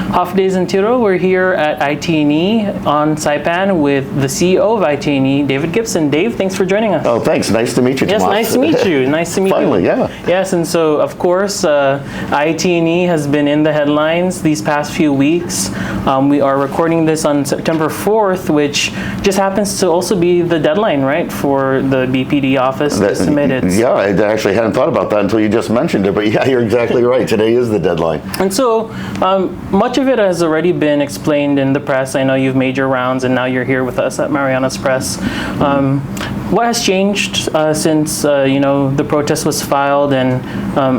Hafdez and Tiro. We're here at IT&E on Saipan with the CEO of IT&E, David Gibson. Dave, thanks for joining us. Oh, thanks. Nice to meet you, Yes, Tomas. nice to meet you. Nice to meet Finally, you. yeah. Yes, and so, of course, IT&E has been in the headlines these past few weeks. We are recording this on September 4th, which just happens to also be the deadline, right, for the BPD office to submit it. Yeah, I actually hadn't thought about that until you just mentioned it, but yeah, you're exactly right. Today is the deadline. And so much of it has already been explained in the press. I know you've made your rounds and now you're here with us at Mariana's Press. What has changed since the protest was filed, and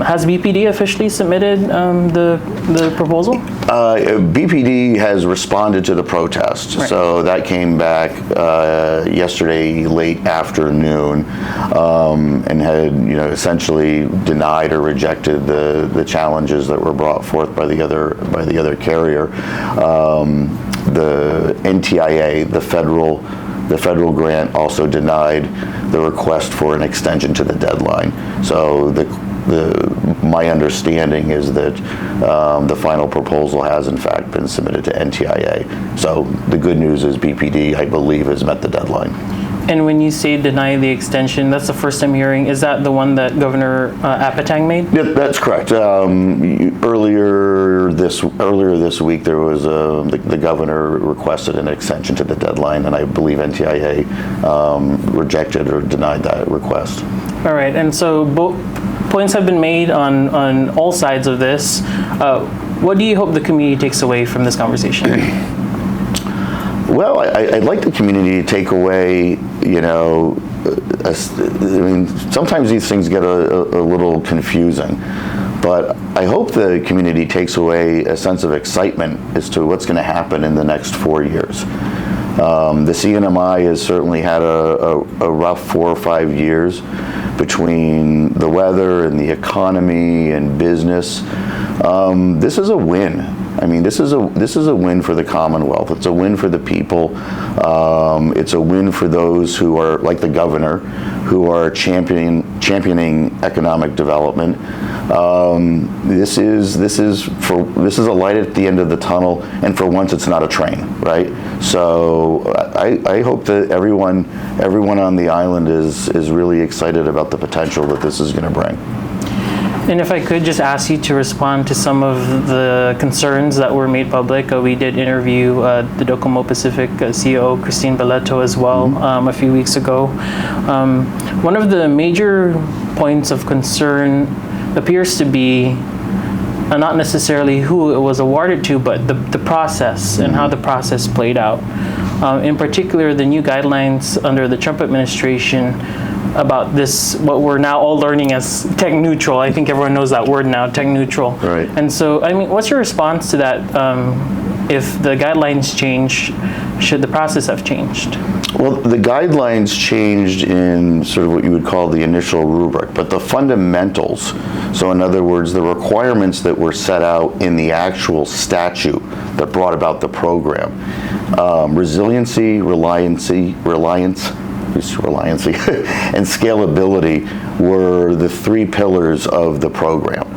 has BPD officially submitted the proposal? BPD has responded to the protest, right. So that came back yesterday late afternoon, and had essentially denied or rejected the challenges that were brought forth by the other carrier. The NTIA, the federal grant, also denied the request for an extension to the deadline. So my understanding is that the final proposal has in fact been submitted to NTIA. So the good news is BPD, I believe, has met the deadline. And when you say deny the extension, that's the first I'm hearing. Is that the one that Governor Apatang made? Yeah, that's correct. Earlier this week, there was the governor requested an extension to the deadline, and I believe NTIA rejected or denied that request. All right, and so both points have been made on all sides of this. What do you hope the community takes away from this conversation? Well, I'd like the community to take away, sometimes these things get a little confusing, but I hope the community takes away a sense of excitement as to what's going to happen in the next 4 years. The CNMI has certainly had a rough 4 or 5 years between the weather and the economy and business. This is a win. I mean, this is a win for the Commonwealth. It's a win for the people. It's a win for those who are, like the governor, who are championing economic development. This is a light at the end of the tunnel, and for once, it's not a train, right? So I hope that everyone on the island is really excited about the potential that this is going to bring. And if I could just ask you to respond to some of the concerns that were made public. We did interview the Docomo Pacific CEO, Christine Belletto, as well, a few weeks ago. One of the major points of concern appears to be not necessarily who it was awarded to, but the process and how the process played out. In particular, the new guidelines under the Trump administration about this, what we're now all learning as tech neutral. I think everyone knows that word now, tech neutral. Right. And so, I mean, what's your response to that? If the guidelines change, should the process have changed? Well, the guidelines changed in sort of what you would call the initial rubric, but the fundamentals, so in other words, the requirements that were set out in the actual statute that brought about the program, resiliency, reliance, and scalability were the 3 pillars of the program.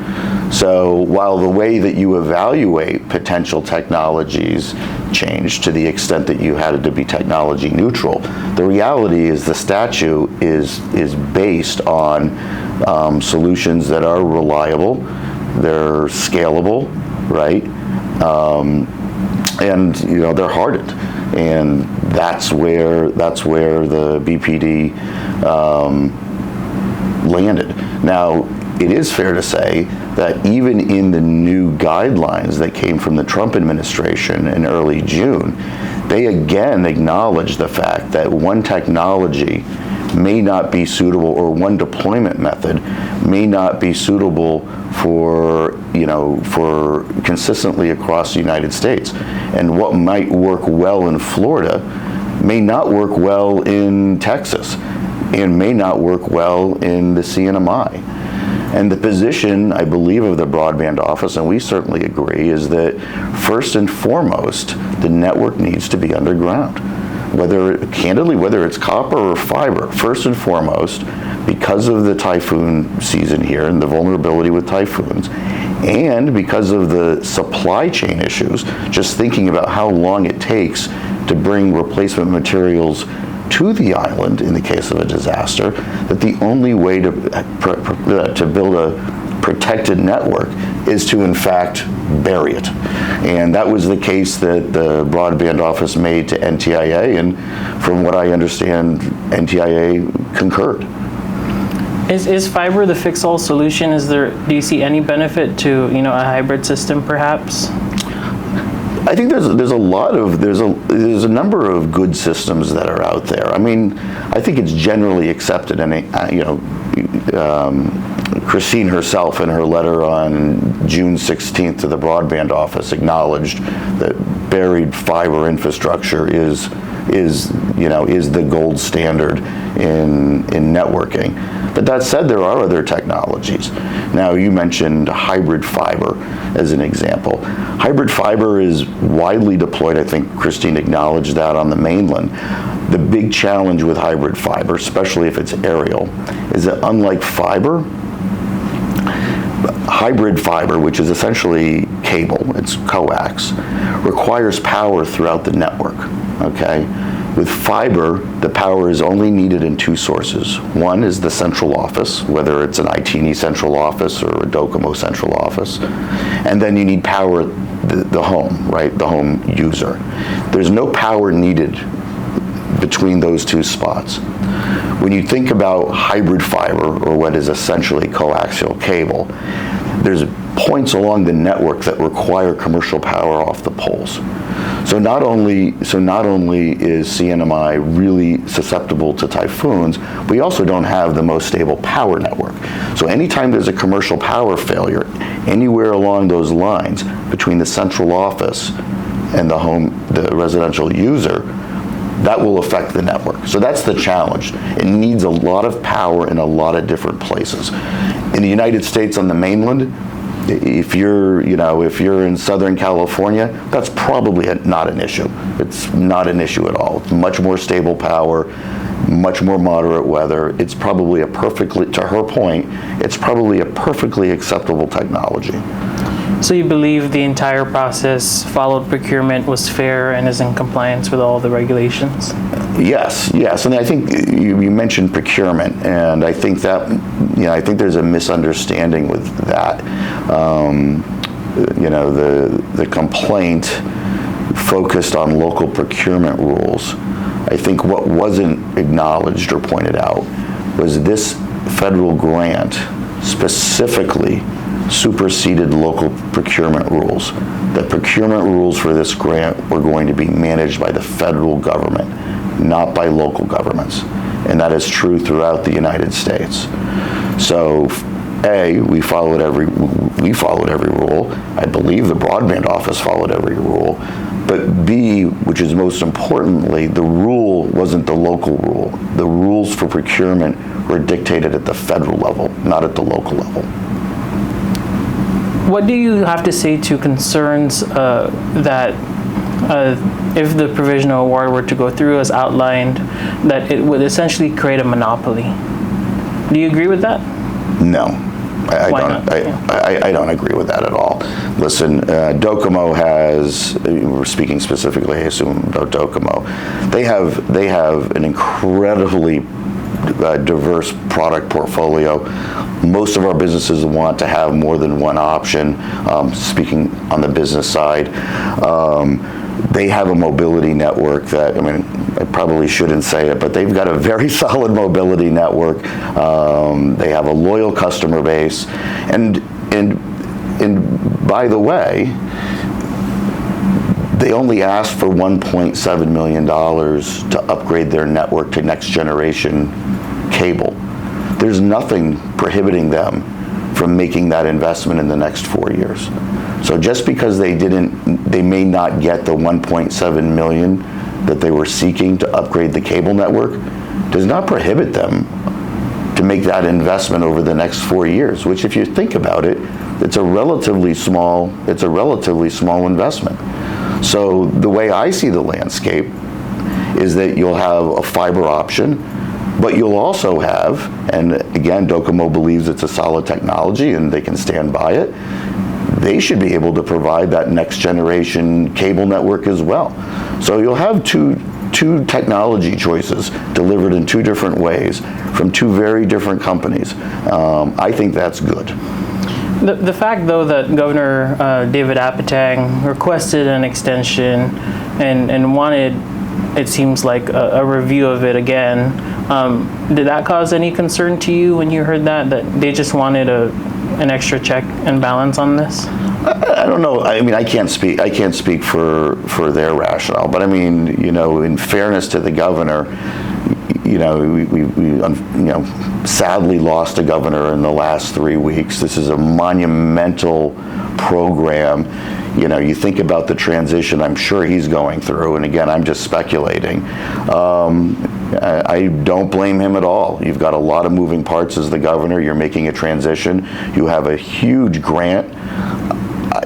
So while the way that you evaluate potential technologies changed to the extent that you had it to be technology neutral, the reality is the statute is based on solutions that are reliable, they're scalable, right? And they're hardened. And that's where the BPD landed. Now, it is fair to say that even in the new guidelines that came from the Trump administration in early June, they again acknowledged the fact that one technology may not be suitable, or one deployment method may not be suitable for consistently across the United States. And what might work well in Florida may not work well in Texas, and may not work well in the CNMI. And the position, I believe, of the Broadband Office, and we certainly agree, is that first and foremost, the network needs to be underground. Whether it's copper or fiber, first and foremost, because of the typhoon season here and the vulnerability with typhoons, And because of the supply chain issues, just thinking about how long it takes to bring replacement materials to the island in the case of a disaster, that the only way to build a protected network is to in fact bury it. And that was the case that the Broadband office made to NTIA, and from what I understand, NTIA concurred. Is fiber the fix-all solution? Do you see any benefit to a hybrid system perhaps? I think there's a number of good systems that are out there. I mean, I think it's generally accepted, and Christine herself in her letter on June 16th to the Broadband office acknowledged that buried fiber infrastructure is the gold standard in networking. But that said, there are other technologies. Now, you mentioned hybrid fiber as an example. Hybrid fiber is widely deployed. I think Christine acknowledged that on the mainland. The big challenge with hybrid fiber, especially if it's aerial, is that unlike fiber, hybrid fiber, which is essentially cable, it's coax, requires power throughout the network, okay? With fiber, the power is only needed in two sources. One is the central office, whether it's an IT&E central office or a Docomo central office. And then you need power the home, right? The home user. There's no power needed between those two spots. When you think about hybrid fiber, or what is essentially coaxial cable, there's points along the network that require commercial power off the poles. So not only is CNMI really susceptible to typhoons, we also don't have the most stable power network. So anytime there's a commercial power failure anywhere along those lines between the central office and the residential user, that will affect the network. So that's the challenge. It needs a lot of power in a lot of different places. In the United States on the mainland, if you're in Southern California, that's probably not an issue. It's not an issue at all. It's much more stable power, much more moderate weather. It's probably to her point, it's probably a perfectly acceptable technology. So you believe the entire process followed procurement was fair and is in compliance with all the regulations? Yes, and I think you mentioned procurement, and I think that I think there's a misunderstanding with that. The complaint focused on local procurement rules. I think what wasn't acknowledged or pointed out was this federal grant specifically superseded local procurement rules. The procurement rules for this grant were going to be managed by the federal government, not by local governments. And that is true throughout the United States. So, A, we followed every rule. I believe the Broadband office followed every rule. But B, which is most importantly, the rule wasn't the local rule. The rules for procurement were dictated at the federal level, not at the local level. What do you have to say to concerns that if the provisional award were to go through as outlined, that it would essentially create a monopoly? Do you agree with that? No. Why not? I don't agree with that at all. Listen, Docomo has, we're speaking specifically, I assume, about Docomo. They have an incredibly diverse product portfolio. Most of our businesses want to have more than one option, speaking on the business side. They have a mobility network that, I probably shouldn't say it, but they've got a very solid mobility network. They have a loyal customer base. And by the way, they only asked for $1.7 million to upgrade their network to next generation cable. There's nothing prohibiting them from making that investment in the next 4 years. So just because they may not get the $1.7 million that they were seeking to upgrade the cable network, does not prohibit them to make that investment over the next 4 years, which, if you think about it, it's a relatively small investment. So the way I see the landscape is that you'll have a fiber option, but you'll also have, and again, Docomo believes it's a solid technology and they can stand by it, they should be able to provide that next generation cable network as well. So you'll have two technology choices delivered in two different ways from two very different companies. I think that's good. The fact, though, that Governor David Apatang requested an extension and wanted, it seems like, a review of it again, did that cause any concern to you when you heard that they just wanted an extra check and balance on this? I don't know. I mean, I can't speak for their rationale, but I mean, in fairness to the governor, we sadly lost a governor in the last 3 weeks. This is a monumental program. You think about the transition I'm sure he's going through, and again, I'm just speculating. I don't blame him at all. You've got a lot of moving parts as the governor. You're making a transition. You have a huge grant.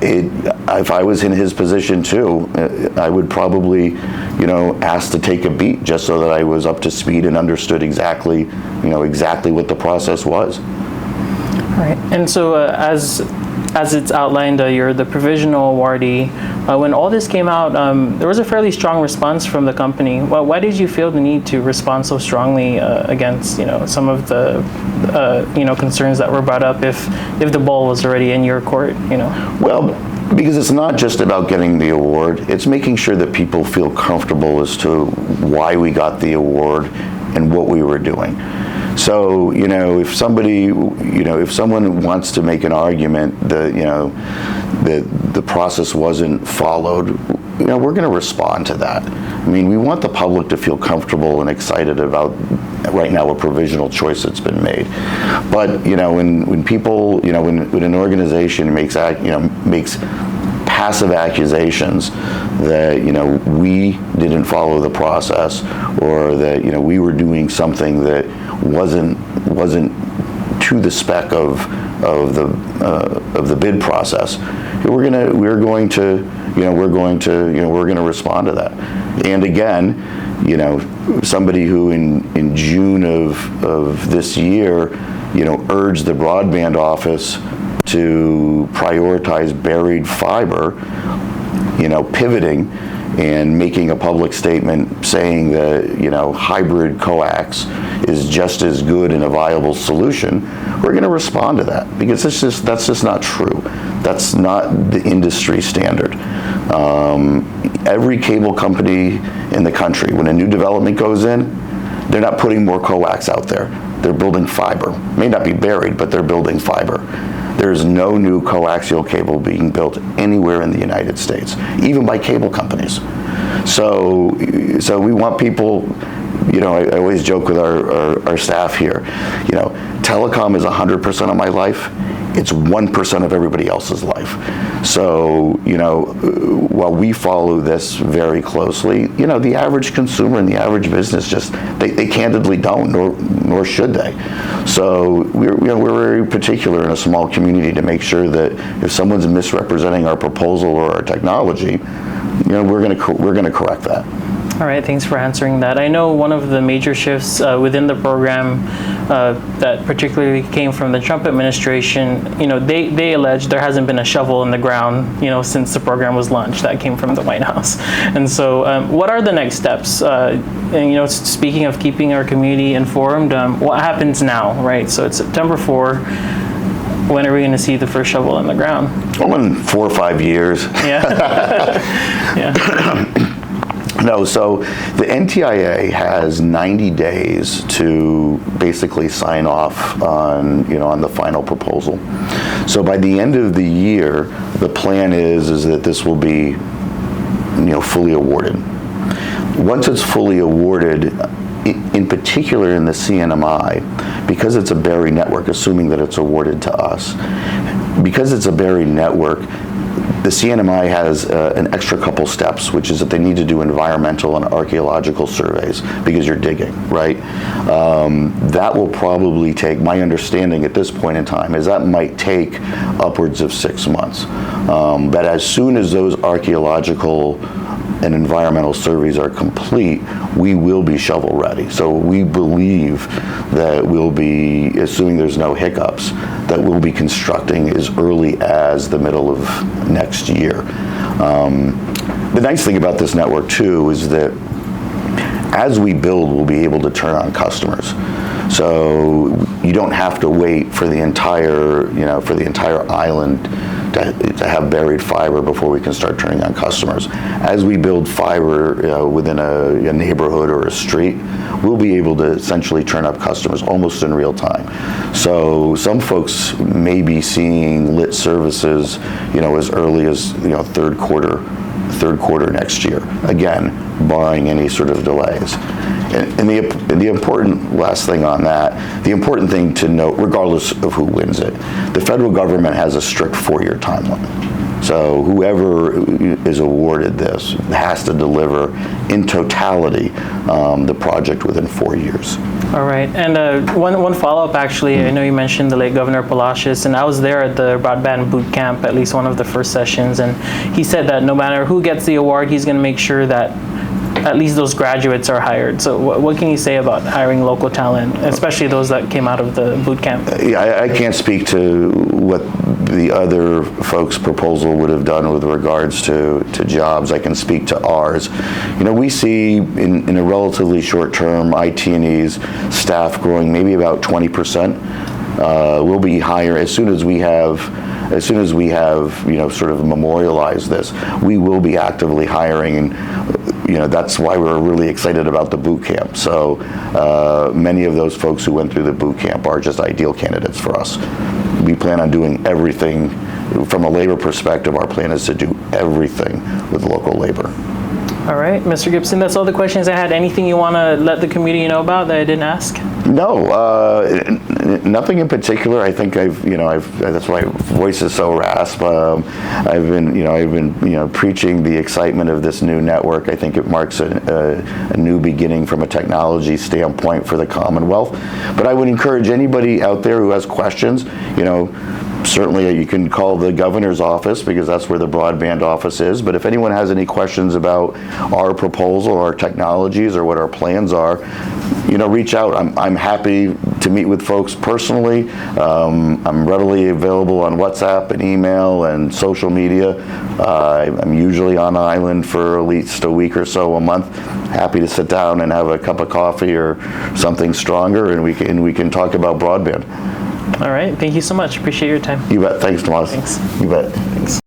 If I was in his position too, I would probably, ask to take a beat just so that I was up to speed and understood exactly what the process was. All right. And so as it's outlined, you're the provisional awardee. When all this came out, there was a fairly strong response from the company. Well, why did you feel the need to respond so strongly against, some of the, concerns that were brought up if the ball was already in your court, Well, because it's not just about getting the award, it's making sure that people feel comfortable as to why we got the award and what we were doing. So, if someone wants to make an argument that, the process wasn't followed, we're going to respond to that. I mean, we want the public to feel comfortable and excited about, right now, a provisional choice that's been made. But, when people, when an organization makes passive accusations that, we didn't follow the process, or that, we were doing something that wasn't to the spec of the bid process, we're going to respond to that. And again, somebody who in June of this year, urged the Broadband office to prioritize buried fiber, pivoting and making a public statement saying that, hybrid coax is just as good and a viable solution, we're going to respond to that, because that's just not true. That's not the industry standard. Every cable company in the country, when a new development goes in, they're not putting more coax out there. They're building fiber. It may not be buried, but they're building fiber. There's no new coaxial cable being built anywhere in the United States, even by cable companies. So we want people, I always joke with our staff here, telecom is 100% of my life. It's 1% of everybody else's life. So, while we follow this very closely, the average consumer and the average business they candidly don't, nor should they. So we're very particular in a small community to make sure that if someone's misrepresenting our proposal or our technology, we're going to correct that. All right, thanks for answering that. I know one of the major shifts within the program that particularly came from the Trump administration, they allege there hasn't been a shovel in the ground, since the program was launched. That came from the White House. And so what are the next steps? And, speaking of keeping our community informed, what happens now, right? So it's September 4. When are we going to see the first shovel in the ground? Well, in 4 or 5 years. Yeah. Yeah. No, so the NTIA has 90 days to basically sign off on the final proposal. So by the end of the year, the plan is that this will be, fully awarded. Once it's fully awarded, in particular in the CNMI, because it's a buried network, assuming that it's awarded to us, because it's a buried network, the CNMI has an extra couple steps, which is that they need to do environmental and archaeological surveys because you're digging, right? That will probably take, my understanding at this point in time is that might take upwards of 6 months. But as soon as those archaeological and environmental surveys are complete, we will be shovel ready. So we believe that we'll be, assuming there's no hiccups, that we'll be constructing as early as the middle of next year. The nice thing about this network too is that as we build, we'll be able to turn on customers. So you don't have to wait for the entire, for the entire island to have buried fiber before we can start turning on customers. As we build fiber within a neighborhood or a street, we'll be able to essentially turn up customers almost in real time. So some folks may be seeing lit services, as early as third quarter next year. Again, barring any sort of delays. And the important last thing on that, the important thing to note, regardless of who wins it, the federal government has a strict 4-year timeline. So whoever is awarded this has to deliver in totality the project within 4 years. All right, and one follow-up actually, I know you mentioned the late Governor Palacios, and I was there at the Broadband boot camp, at least one of the first sessions, and he said that no matter who gets the award, he's going to make sure that at least those graduates are hired. So what can you say about hiring local talent, especially those that came out of the boot camp? Yeah, I can't speak to what the other folks' proposal would have done with regards to jobs. I can speak to ours. We see in a relatively short term, IT&E's staff growing maybe about 20%. We'll be higher as soon as we have sort of memorialized this. We will be actively hiring, and that's why we're really excited about the boot camp. So many of those folks who went through the boot camp are just ideal candidates for us. We plan on doing everything from a labor perspective. Our plan is to do everything with local labor. All right, Mr. Gibson, that's all the questions I had. Anything you want to let the community know about that I didn't ask? No, nothing in particular. I think that's why my voice is so rasp. I've been preaching the excitement of this new network. I think it marks a new beginning from a technology standpoint for the Commonwealth. But I would encourage anybody out there who has questions, certainly you can call the governor's office because that's where the broadband office is. But if anyone has any questions about our proposal, our technologies, or what our plans are, reach out. I'm happy to meet with folks personally. I'm readily available on WhatsApp and email and social media. I'm usually on island for at least a week or so a month. Happy to sit down and have a cup of coffee or something stronger, and we can talk about broadband. All right. Thank you so much. Appreciate your time. You bet. Thanks, Tomas. Thanks. You bet. Thanks.